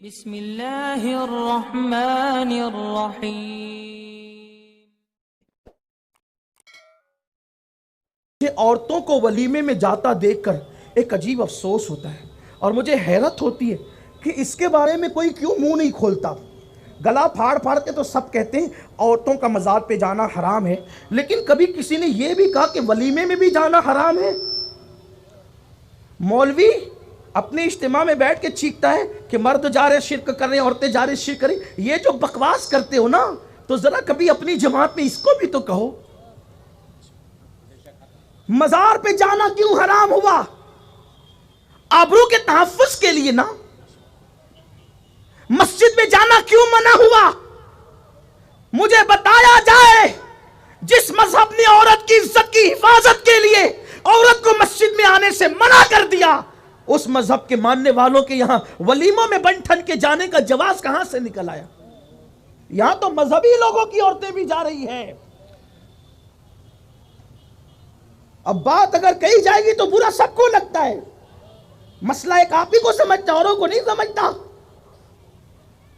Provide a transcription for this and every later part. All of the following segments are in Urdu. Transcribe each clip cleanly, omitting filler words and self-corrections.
بسم اللہ الرحمن الرحیم۔ عورتوں کو ولیمے میں جاتا دیکھ کر ایک عجیب افسوس ہوتا ہے اور مجھے حیرت ہوتی ہے کہ اس کے بارے میں کوئی کیوں منہ نہیں کھولتا۔ گلا پھاڑ پھاڑ کے تو سب کہتے ہیں عورتوں کا مزار پہ جانا حرام ہے، لیکن کبھی کسی نے یہ بھی کہا کہ ولیمے میں بھی جانا حرام ہے؟ مولوی اپنے اجتماع میں بیٹھ کے چیختا ہے کہ مرد جا رہے شرک کر رہے ہیں، عورتیں جا رہے شرک کر رہی ہیں۔ یہ جو بکواس کرتے ہو نا، تو ذرا کبھی اپنی جماعت میں اس کو بھی تو کہو۔ مزار پہ جانا کیوں حرام ہوا؟ آبرو کے تحفظ کے لیے نا۔ مسجد میں جانا کیوں منع ہوا؟ مجھے بتایا جائے جس مذہب نے عورت کی عزت کی حفاظت کے لیے عورت کو مسجد میں آنے سے منع کر دیا، اس مذہب کے ماننے والوں کے یہاں ولیموں میں بن ٹھن کے جانے کا جواز کہاں سے نکل آیا؟ یہاں تو مذہبی لوگوں کی عورتیں بھی جا رہی ہیں۔ اب بات اگر کہی جائے گی تو برا سب کو لگتا ہے، مسئلہ ایک آپ ہی کو سمجھتا، اوروں کو نہیں سمجھتا۔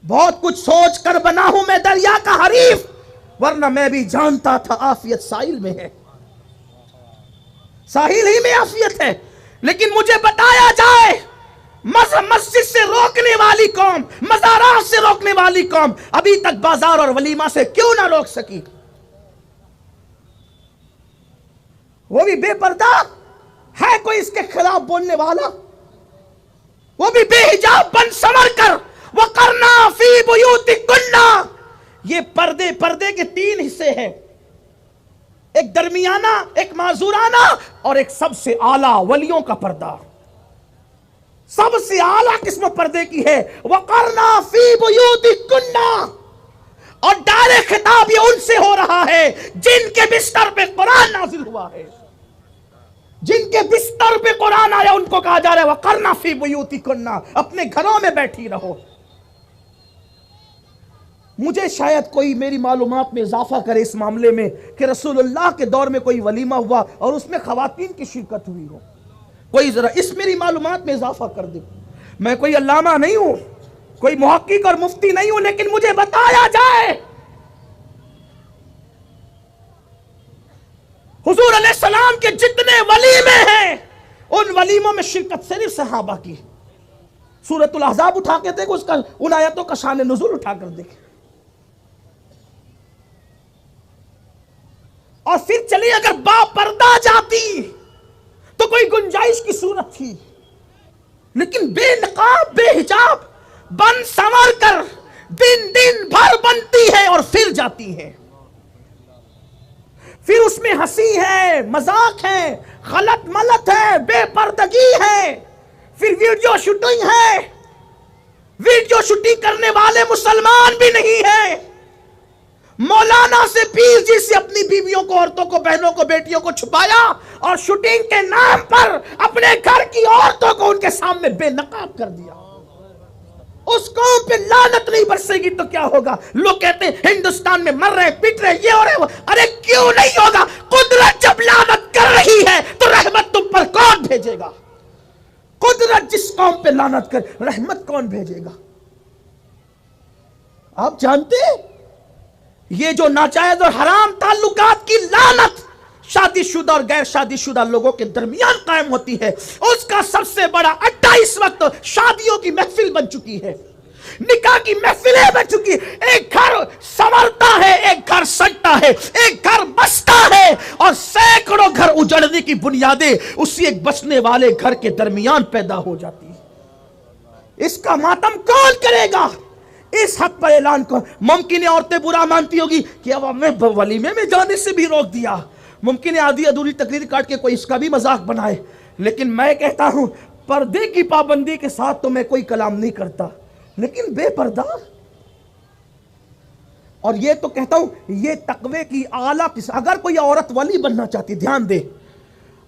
بہت کچھ سوچ کر بنا ہوں میں دریا کا حریف، ورنہ میں بھی جانتا تھا آفیت ساحل میں ہے، ساحل ہی میں آفیت ہے۔ لیکن مجھے بتایا جائے مسجد سے روکنے والی قوم، مزارات سے روکنے والی قوم ابھی تک بازار اور ولیمہ سے کیوں نہ روک سکی؟ وہ بھی بے پردہ ہے، کوئی اس کے خلاف بولنے والا؟ وہ بھی بے حجاب بن سنور کر وَقَرْنَا فِي بُيُوتِكُنَّ۔ یہ پردے کے تین حصے ہیں، ایک درمیانہ، ایک معذورانہ اور ایک سب سے اعلیٰ ولیوں کا پردہ۔ سب سے اعلیٰ قسم پردے کی ہے وَقَرْنَا فِي بُيُوتِكُنَّ، اور ڈائریکٹ خطاب یہ ان سے ہو رہا ہے جن کے بستر پہ قرآن نازل ہوا ہے، جن کے بستر پہ قرآن آیا ان کو کہا جا رہا ہے وَقَرْنَا فِي بُيُوتِكُنَّ، اپنے گھروں میں بیٹھی رہو۔ مجھے شاید کوئی میری معلومات میں اضافہ کرے اس معاملے میں کہ رسول اللہ کے دور میں کوئی ولیمہ ہوا اور اس میں خواتین کی شرکت ہوئی ہو، کوئی ذرا اس میری معلومات میں اضافہ کر دے۔ میں کوئی علامہ نہیں ہوں، کوئی محقق اور مفتی نہیں ہوں، لیکن مجھے بتایا جائے حضور علیہ السلام کے جتنے ولیمے ہیں ان ولیموں میں شرکت صرف صحابہ کی۔ سورۃ الاحزاب اٹھا کے دیکھو، اس کا ان آیتوں کا شان نزول اٹھا کر دیکھیں۔ اور پھر چلیے اگر با پردہ جاتی تو کوئی گنجائش کی صورت تھی، لیکن بے نقاب بے حجاب بن سنور کر دن بھر بنتی ہے اور پھر جاتی ہے۔ پھر اس میں ہنسی ہے، مذاق ہے، غلط ملت ہے، بے پردگی ہے، پھر ویڈیو شوٹنگ ہے۔ ویڈیو شوٹنگ کرنے والے مسلمان بھی نہیں ہیں۔ مولانا سے پیر جی سے اپنی بیویوں کو، عورتوں کو، بہنوں کو، بیٹیوں کو چھپایا اور شوٹنگ کے نام پر اپنے گھر کی عورتوں کو ان کے سامنے بے نقاب کر دیا۔ اس قوم پہ لعنت نہیں برسے گی تو کیا ہوگا؟ لوگ کہتے ہیں ہندوستان میں مر رہے، پٹ رہے، یہ ہو رہے، ارے کیوں نہیں ہوگا؟ قدرت جب لعنت کر رہی ہے تو رحمت تم پر کون بھیجے گا؟ قدرت جس قوم پہ لعنت کر، رحمت کون بھیجے گا؟ آپ جانتے ہیں یہ جو ناجائز اور حرام تعلقات کی لعنت شادی شدہ اور غیر شادی شدہ لوگوں کے درمیان قائم ہوتی ہے، اس کا سب سے بڑا اڈا اس وقت شادیوں کی محفل بن چکی ہے، نکاح کی محفلیں بن چکی ہے۔ ایک گھر سنورتا ہے، ایک گھر سجتا ہے، ایک گھر بستا ہے، اور سینکڑوں گھر اجڑنے کی بنیادیں اسی ایک بسنے والے گھر کے درمیان پیدا ہو جاتی ہے۔ اس کا ماتم کون کرے گا؟ اس حق پر اعلان کو ممکن ہے عورتیں برا مانتی ہوگی کہ اب ہمیں ولیمے میں جانے سے بھی روک دیا، ممکن ہے آدھی ادھوری تقریر کاٹ کے کوئی اس کا بھی مذاق بنائے، لیکن میں کہتا ہوں پردے کی پابندی کے ساتھ تو میں کوئی کلام نہیں کرتا، لیکن بے پردہ، اور یہ تو کہتا ہوں یہ تقوی کی اعلیٰ قسم۔ اگر کوئی عورت ولی بننا چاہتی، دھیان دے،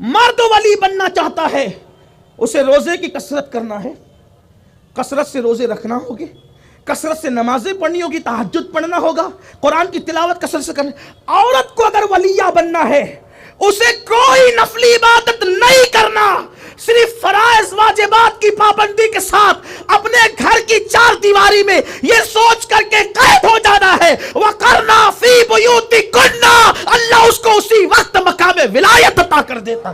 مرد ولی بننا چاہتا ہے، اسے روزے کی کثرت کرنا ہے، کثرت سے روزے رکھنا ہوگی، کثرت سے نمازیں پڑھنی ہوگی، تہجد پڑھنا ہوگا، قرآن کی تلاوت کثرت سے کرنا۔ عورت کو اگر ولیہ بننا ہے، اسے کوئی نفلی عبادت نہیں کرنا، صرف فرائض واجبات کی پابندی کے ساتھ اپنے گھر کی چار دیواری میں یہ سوچ کر کے قید ہو جانا ہے وَقَرْنَا فِي بُيُوتِكُنَّ، اللہ اس کو اسی وقت مقام ولایت عطا کر دیتا،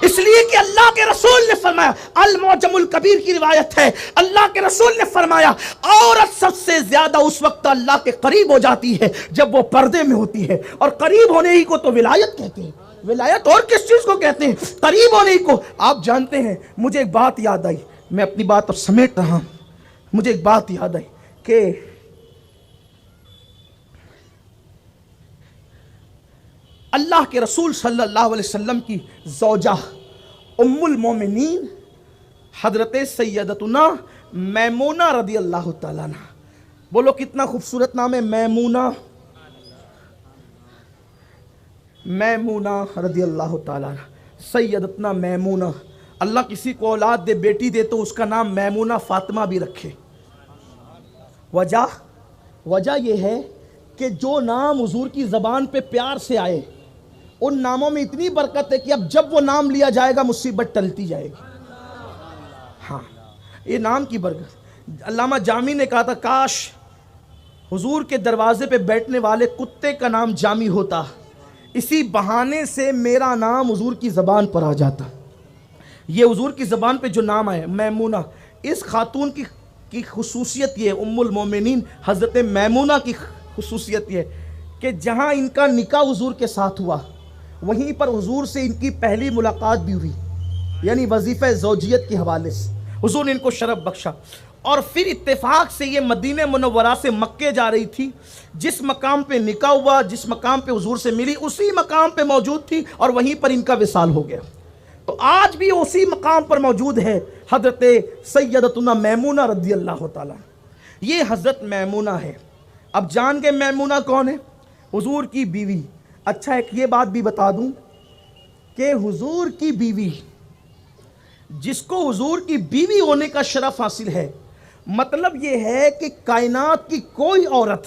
اس لیے کہ اللہ کے رسول نے فرمایا، المعجم الکبیر کی روایت ہے، اللہ کے رسول نے فرمایا عورت سب سے زیادہ اس وقت اللہ کے قریب ہو جاتی ہے جب وہ پردے میں ہوتی ہے، اور قریب ہونے ہی کو تو ولایت کہتے ہیں۔ ولایت اور کس چیز کو کہتے ہیں؟ قریب ہونے ہی کو۔ آپ جانتے ہیں، مجھے ایک بات یاد آئی، میں اپنی بات اب سمیٹ رہا ہوں، مجھے ایک بات یاد آئی کہ اللہ کے رسول صلی اللہ علیہ وسلم کی زوجہ ام المومنین حضرت سیدتنا میمونہ رضی اللہ تعالیٰ عنہ، بولو کتنا خوبصورت نام ہے، میمونہ، میمونہ رضی اللہ تعالیٰ عنہ، سیدتنا میمونہ۔ اللہ کسی کو اولاد دے، بیٹی دے تو اس کا نام میمونہ فاطمہ بھی رکھے۔ وجہ یہ ہے کہ جو نام حضور کی زبان پہ پیار سے آئے ان ناموں میں اتنی برکت ہے کہ اب جب وہ نام لیا جائے گا مصیبت ٹلتی جائے گی۔ ہاں، یہ نام کی برکت۔ علامہ جامی نے کہا تھا کاش حضور کے دروازے پہ بیٹھنے والے کتے کا نام جامی ہوتا، اسی بہانے سے میرا نام حضور کی زبان پر آ جاتا۔ یہ حضور کی زبان پہ جو نام آئے میمونہ، اس خاتون کی خصوصیت یہ، ام المومنین حضرت میمونہ کی خصوصیت یہ کہ جہاں ان کا نکاح حضور کے ساتھ ہوا وہیں پر حضور سے ان کی پہلی ملاقات بھی ہوئی، یعنی وظیفہ زوجیت کے حوالے سے حضور نے ان کو شرف بخشا، اور پھر اتفاق سے یہ مدینہ منورہ سے مکے جا رہی تھی، جس مقام پہ نکاح ہوا، جس مقام پہ حضور سے ملی اسی مقام پہ موجود تھی، اور وہیں پر ان کا وصال ہو گیا۔ تو آج بھی اسی مقام پر موجود ہے حضرت سیدتنا میمونہ رضی اللہ تعالیٰ۔ یہ حضرت میمونہ ہے۔ اب جان گئے میمونہ کون ہے؟ حضور کی بیوی۔ اچھا ایک یہ بات بھی بتا دوں کہ حضور کی بیوی، جس کو حضور کی بیوی ہونے کا شرف حاصل ہے، مطلب یہ ہے کہ کائنات کی کوئی عورت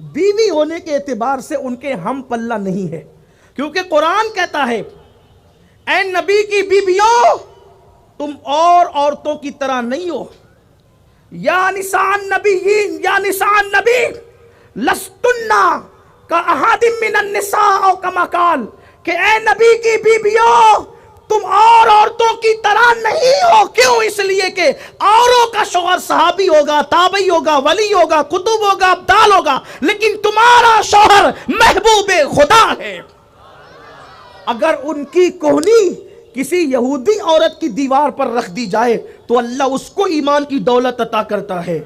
بیوی ہونے کے اعتبار سے ان کے ہم پلہ نہیں ہے، کیونکہ قرآن کہتا ہے اے نبی کی بیویوں تم اور عورتوں کی طرح نہیں ہو، یا نساء النبیین، یا نساء النبی لستن کاحد من النساء او کما قال، کہ اے نبی کی بیویوں تم اور عورتوں کی طرح نہیں ہو۔ کیوں؟ اس لیے کہ اوروں کا شوہر صحابی ہوگا، تابعی ہوگا، ولی ہوگا، قطب ہوگا، ابدال ہوگا، لیکن تمہارا شوہر محبوب خدا ہے۔ اگر ان کی کوہنی کسی یہودی عورت کی دیوار پر رکھ دی جائے تو اللہ اس کو ایمان کی دولت عطا کرتا ہے۔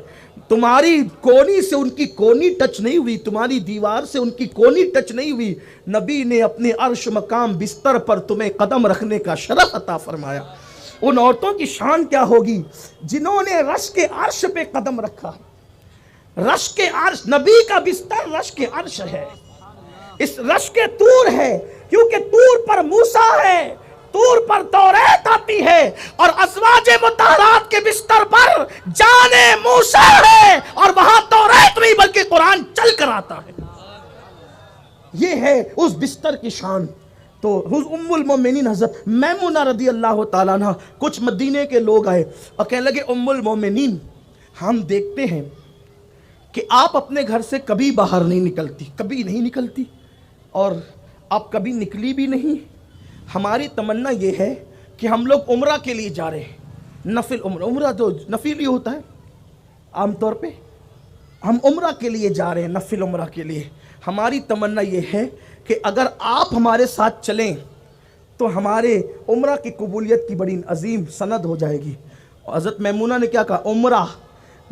تمہاری کونی سے ان کی کونی ٹچ نہیں ہوئی، تمہاری دیوار سے ان کی کونی ٹچ نہیں ہوئی، نبی نے اپنے عرش مقام بستر پر تمہیں قدم رکھنے کا شرف عطا فرمایا۔ ان عورتوں کی شان کیا ہوگی جنہوں نے رش کے عرش پہ قدم رکھا۔ رش کے عرش، نبی کا بستر رش کے عرش ہے، اس رش کے طور ہے، کیونکہ طور پر موسیٰ ہے، طور پر توریت آتی ہے، اور ازواج مطہرات کے بستر پر جان موسیٰ ہے، اور وہاں توریت نہیں بلکہ قرآن چل کر آتا ہے۔ یہ ہے اس بستر کی شان۔ تو ام المومنین حضرت میمونہ رضی اللہ تعالیٰ عنہ، کچھ مدینے کے لوگ آئے اور کہنے لگے ام المومنین ہم دیکھتے ہیں کہ آپ اپنے گھر سے کبھی باہر نہیں نکلتی، کبھی نہیں نکلتی، اور آپ کبھی نکلی بھی نہیں۔ ہماری تمنا یہ ہے کہ ہم لوگ عمرہ کے لیے جا رہے ہیں، نفل عمرہ، عمرہ تو نفل ہی ہوتا ہے عام طور پہ، ہم عمرہ کے لیے جا رہے ہیں، نفل عمرہ کے لیے۔ ہماری تمنا یہ ہے کہ اگر آپ ہمارے ساتھ چلیں تو ہمارے عمرہ کی قبولیت کی بڑی عظیم سند ہو جائے گی۔ حضرت میمونہ نے کیا کہا؟ عمرہ،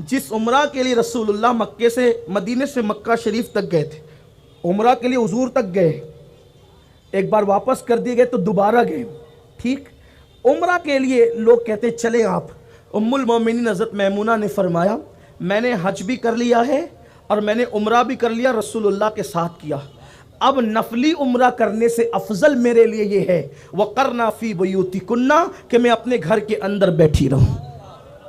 جس عمرہ کے لیے رسول اللہ مکے سے، مدینے سے مکہ شریف تک گئے تھے، عمرہ کے لیے حضور تک گئے، ایک بار واپس کر دیے گئے تو دوبارہ گئے، ٹھیک؟ عمرہ کے لیے لوگ کہتے چلیں آپ۔ ام المومنین حضرت میمونہ نے فرمایا میں نے حج بھی کر لیا ہے اور میں نے عمرہ بھی کر لیا، رسول اللہ کے ساتھ کیا، اب نفلی عمرہ کرنے سے افضل میرے لیے یہ ہے وَقَرْنَا فِي بُيُوتِكُنَّ، کہ میں اپنے گھر کے اندر بیٹھی رہوں۔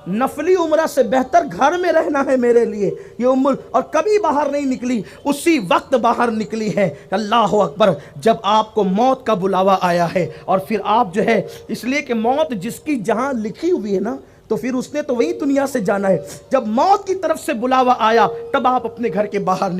نفلی عمرہ سے بہتر گھر میں رہنا ہے میرے لیے. یہ اور کبھی باہر نہیں نکلی, اسی وقت باہر نکلی ہے. اللہ اکبر. جب آپ کو موت کا بلاوا آیا ہے اور پھر آپ جو ہے, اس لیے کہ موت جس کی جہاں لکھی ہوئی ہے نا, تو پھر اس نے تو وہی دنیا سے جانا ہے. جب موت کی طرف سے بلاوا آیا تب آپ اپنے گھر کے باہر